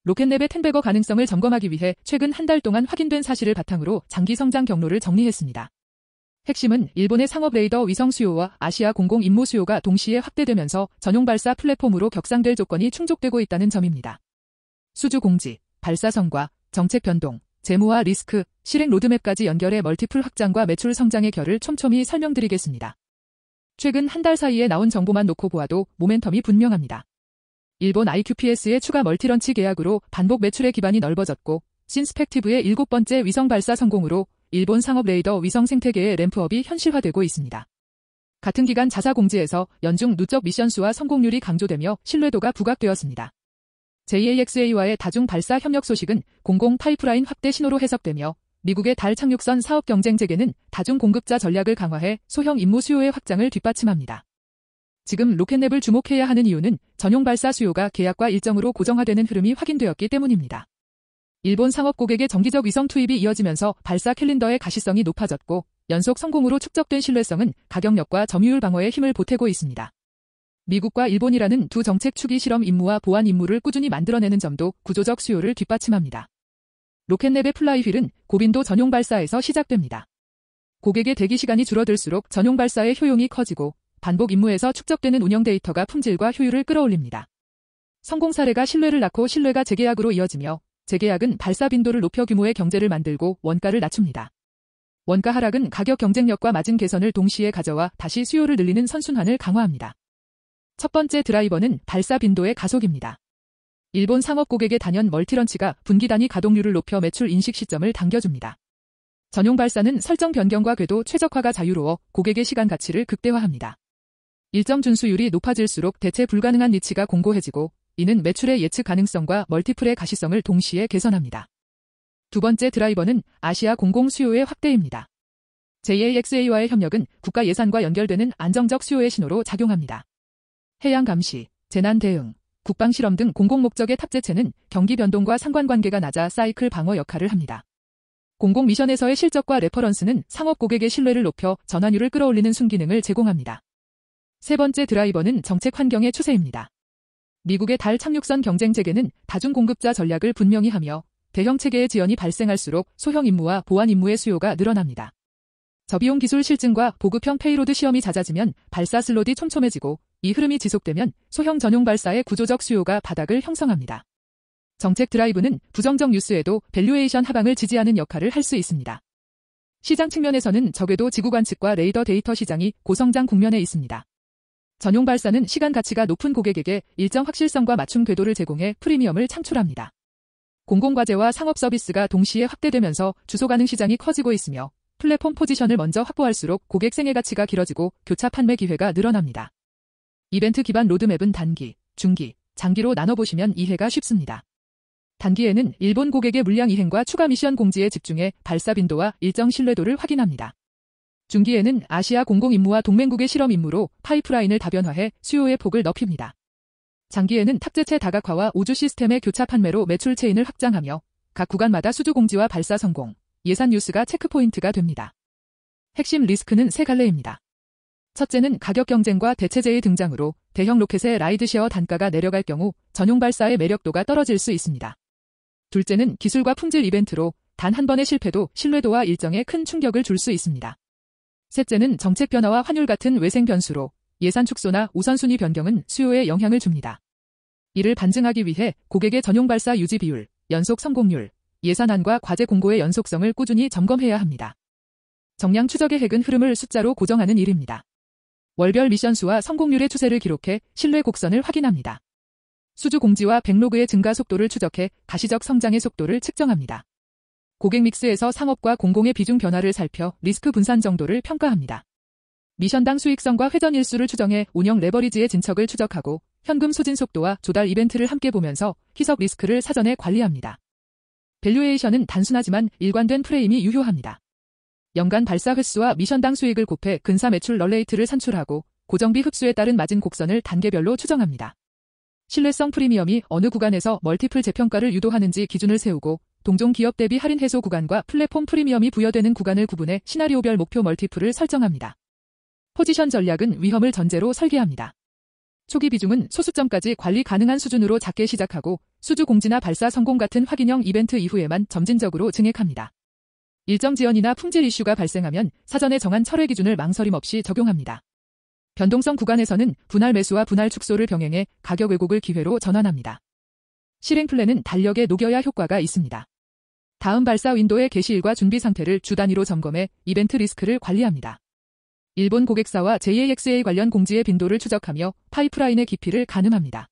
로켓랩의 텐베거 가능성을 점검하기 위해 최근 한 달 동안 확인된 사실을 바탕으로 장기 성장 경로를 정리했습니다. 핵심은 일본의 상업 레이더 위성 수요와 아시아 공공 임무 수요가 동시에 확대되면서 전용 발사 플랫폼으로 격상될 조건이 충족되고 있다는 점입니다. 수주 공지, 발사 성과, 정책 변동, 재무와 리스크, 실행 로드맵까지 연결해 멀티플 확장과 매출 성장의 결을 촘촘히 설명드리겠습니다. 최근 한 달 사이에 나온 정보만 놓고 보아도 모멘텀이 분명합니다. 일본 IQPS의 추가 멀티런치 계약으로 반복 매출의 기반이 넓어졌고 신스펙티브의 7번째 위성 발사 성공으로 일본 상업 레이더 위성 생태계의 램프업이 현실화되고 있습니다. 같은 기간 자사 공지에서 연중 누적 미션 수와 성공률이 강조되며 신뢰도가 부각되었습니다. JAXA와의 다중 발사 협력 소식은 공공 파이프라인 확대 신호로 해석되며 미국의 달 착륙선 사업 경쟁 재개는 다중 공급자 전략을 강화해 소형 임무 수요의 확장을 뒷받침합니다. 지금 로켓랩을 주목해야 하는 이유는 전용 발사 수요가 계약과 일정으로 고정화되는 흐름이 확인되었기 때문입니다. 일본 상업 고객의 정기적 위성 투입이 이어지면서 발사 캘린더의 가시성이 높아졌고 연속 성공으로 축적된 신뢰성은 가격력과 점유율 방어에 힘을 보태고 있습니다. 미국과 일본이라는 두 정책 추기 실험 임무와 보안 임무를 꾸준히 만들어내는 점도 구조적 수요를 뒷받침합니다. 로켓랩의 플라이휠은 고빈도 전용 발사에서 시작됩니다. 고객의 대기 시간이 줄어들수록 전용 발사의 효용이 커지고 반복 임무에서 축적되는 운영 데이터가 품질과 효율을 끌어올립니다. 성공 사례가 신뢰를 낳고 신뢰가 재계약으로 이어지며 재계약은 발사 빈도를 높여 규모의 경제를 만들고 원가를 낮춥니다. 원가 하락은 가격 경쟁력과 마진 개선을 동시에 가져와 다시 수요를 늘리는 선순환을 강화합니다. 첫 번째 드라이버는 발사 빈도의 가속입니다. 일본 상업 고객의 단연 멀티런치가 분기 단위 가동률을 높여 매출 인식 시점을 당겨줍니다. 전용 발사는 설정 변경과 궤도 최적화가 자유로워 고객의 시간 가치를 극대화합니다. 일정 준수율이 높아질수록 대체 불가능한 니치가 공고해지고 이는 매출의 예측 가능성과 멀티플의 가시성을 동시에 개선합니다. 두 번째 드라이버는 아시아 공공 수요의 확대입니다. JAXA와의 협력은 국가 예산과 연결되는 안정적 수요의 신호로 작용합니다. 해양 감시, 재난 대응, 국방 실험 등 공공 목적의 탑재체는 경기 변동과 상관관계가 낮아 사이클 방어 역할을 합니다. 공공 미션에서의 실적과 레퍼런스는 상업 고객의 신뢰를 높여 전환율을 끌어올리는 순기능을 제공합니다. 세 번째 드라이버는 정책 환경의 추세입니다. 미국의 달 착륙선 경쟁 재개는 다중 공급자 전략을 분명히 하며 대형 체계의 지연이 발생할수록 소형 임무와 보안 임무의 수요가 늘어납니다. 저비용 기술 실증과 보급형 페이로드 시험이 잦아지면 발사 슬롯이 촘촘해지고 이 흐름이 지속되면 소형 전용 발사의 구조적 수요가 바닥을 형성합니다. 정책 드라이브는 부정적 뉴스에도 밸류에이션 하방을 지지하는 역할을 할 수 있습니다. 시장 측면에서는 적외도 지구 관측과 레이더 데이터 시장이 고성장 국면에 있습니다. 전용 발사는 시간 가치가 높은 고객에게 일정 확실성과 맞춤 궤도를 제공해 프리미엄을 창출합니다. 공공과제와 상업 서비스가 동시에 확대되면서 주소 가능 시장이 커지고 있으며 플랫폼 포지션을 먼저 확보할수록 고객 생애 가치가 길어지고 교차 판매 기회가 늘어납니다. 이벤트 기반 로드맵은 단기, 중기, 장기로 나눠보시면 이해가 쉽습니다. 단기에는 일본 고객의 물량 이행과 추가 미션 공지에 집중해 발사 빈도와 일정 신뢰도를 확인합니다. 중기에는 아시아 공공 임무와 동맹국의 실험 임무로 파이프라인을 다변화해 수요의 폭을 넓힙니다. 장기에는 탑재체 다각화와 우주 시스템의 교차 판매로 매출 체인을 확장하며 각 구간마다 수주 공지와 발사 성공, 예산 뉴스가 체크포인트가 됩니다. 핵심 리스크는 세 갈래입니다. 첫째는 가격 경쟁과 대체제의 등장으로 대형 로켓의 라이드쉐어 단가가 내려갈 경우 전용 발사의 매력도가 떨어질 수 있습니다. 둘째는 기술과 품질 이벤트로 단 한 번의 실패도 신뢰도와 일정에 큰 충격을 줄 수 있습니다. 셋째는 정책 변화와 환율 같은 외생 변수로 예산 축소나 우선순위 변경은 수요에 영향을 줍니다. 이를 반증하기 위해 고객의 전용 발사 유지 비율, 연속 성공률, 예산안과 과제 공고의 연속성을 꾸준히 점검해야 합니다. 정량 추적의 핵은 흐름을 숫자로 고정하는 일입니다. 월별 미션 수와 성공률의 추세를 기록해 신뢰 곡선을 확인합니다. 수주 공지와 백로그의 증가 속도를 추적해 가시적 성장의 속도를 측정합니다. 고객 믹스에서 상업과 공공의 비중 변화를 살펴 리스크 분산 정도를 평가합니다. 미션당 수익성과 회전 일수를 추정해 운영 레버리지의 진척을 추적하고 현금 소진 속도와 조달 이벤트를 함께 보면서 희석 리스크를 사전에 관리합니다. 밸류에이션은 단순하지만 일관된 프레임이 유효합니다. 연간 발사 횟수와 미션당 수익을 곱해 근사 매출 럴레이트를 산출하고 고정비 흡수에 따른 마진 곡선을 단계별로 추정합니다. 신뢰성 프리미엄이 어느 구간에서 멀티플 재평가를 유도하는지 기준을 세우고 동종 기업 대비 할인 해소 구간과 플랫폼 프리미엄이 부여되는 구간을 구분해 시나리오별 목표 멀티플을 설정합니다. 포지션 전략은 위험을 전제로 설계합니다. 초기 비중은 소수점까지 관리 가능한 수준으로 작게 시작하고 수주 공지나 발사 성공 같은 확인형 이벤트 이후에만 점진적으로 증액합니다. 일정 지연이나 품질 이슈가 발생하면 사전에 정한 철회 기준을 망설임 없이 적용합니다. 변동성 구간에서는 분할 매수와 분할 축소를 병행해 가격 왜곡을 기회로 전환합니다. 실행 플랜은 달력에 녹여야 효과가 있습니다. 다음 발사 윈도의 개시일과 준비 상태를 주 단위로 점검해 이벤트 리스크를 관리합니다. 일본 고객사와 JAXA 관련 공지의 빈도를 추적하며 파이프라인의 깊이를 가늠합니다.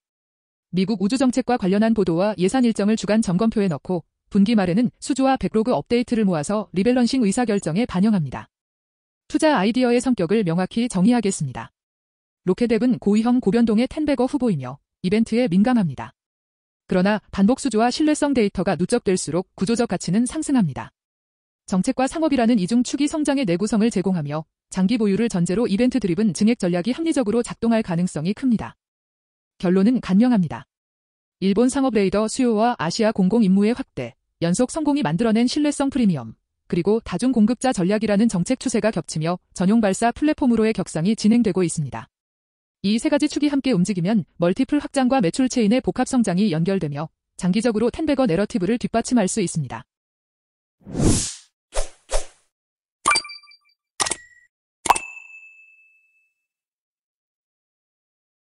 미국 우주정책과 관련한 보도와 예산 일정을 주간 점검표에 넣고 분기 말에는 수주와 백로그 업데이트를 모아서 리밸런싱 의사결정에 반영합니다. 투자 아이디어의 성격을 명확히 정의하겠습니다. 로켓앱은 고위험 고변동의 텐베거 후보이며 이벤트에 민감합니다. 그러나 반복 수주와 신뢰성 데이터가 누적될수록 구조적 가치는 상승합니다. 정책과 상업이라는 이중 축이 성장의 내구성을 제공하며 장기 보유를 전제로 이벤트 드립은 증액 전략이 합리적으로 작동할 가능성이 큽니다. 결론은 간명합니다. 일본 상업 레이더 수요와 아시아 공공 임무의 확대, 연속 성공이 만들어낸 신뢰성 프리미엄, 그리고 다중 공급자 전략이라는 정책 추세가 겹치며 전용 발사 플랫폼으로의 격상이 진행되고 있습니다. 이 세 가지 축이 함께 움직이면 멀티플 확장과 매출 체인의 복합 성장이 연결되며 장기적으로 텐베거 내러티브를 뒷받침할 수 있습니다.